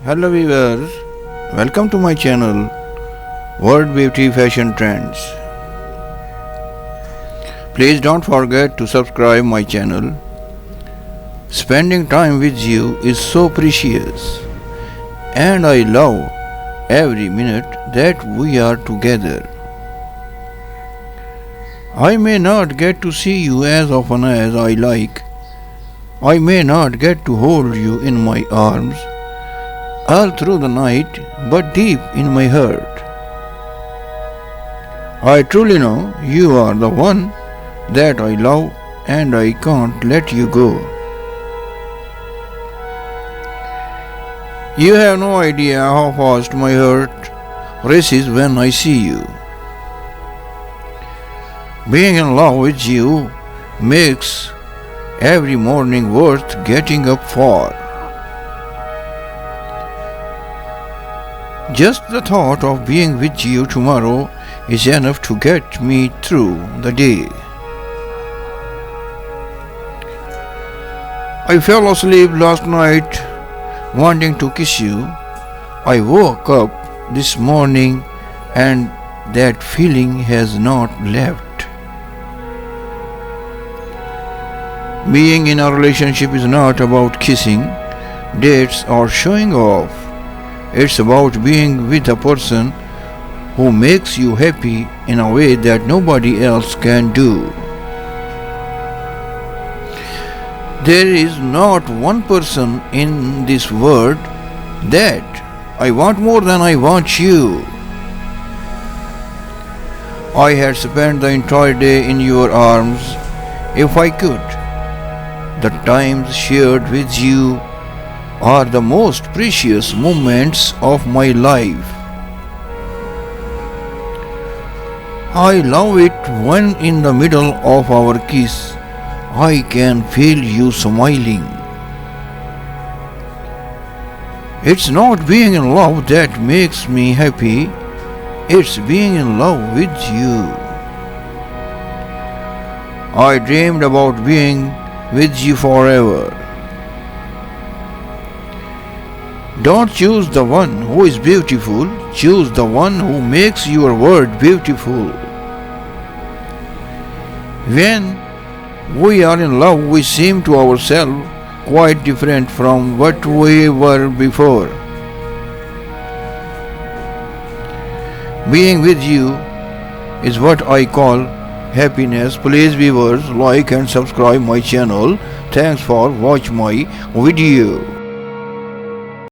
Hello viewers, welcome to my channel World Beauty Fashion Trends. Please don't forget to subscribe my channel. Spending time with you is so precious and I love every minute that we are together. I may not get to see you as often as I like. I may not get to hold you in my arms all through the night, but deep in my heart, I truly know you are the one that I love and I can't let you go. You have no idea how fast my heart races when I see you. Being in love with you makes every morning worth getting up for. Just the thought of being with you tomorrow is enough to get me through the day. I fell asleep last night wanting to kiss you. I woke up this morning and that feeling has not left. Being in a relationship is not about kissing, dates or showing off. It's about being with a person who makes you happy in a way that nobody else can do. There is not one person in this world that I want more than I want you. I had spent the entire day in your arms if I could. The times shared with you are the most precious moments of my life. I love it when in the middle of our kiss I can feel you smiling. It's not being in love that makes me happy, it's being in love with you. I dreamed about being with you forever. Don't choose the one who is beautiful, choose the one who makes your world beautiful. When we are in love, we seem to ourselves quite different from what we were before. Being with you is what I call happiness. Please viewers, like and subscribe my channel. Thanks for watching my video.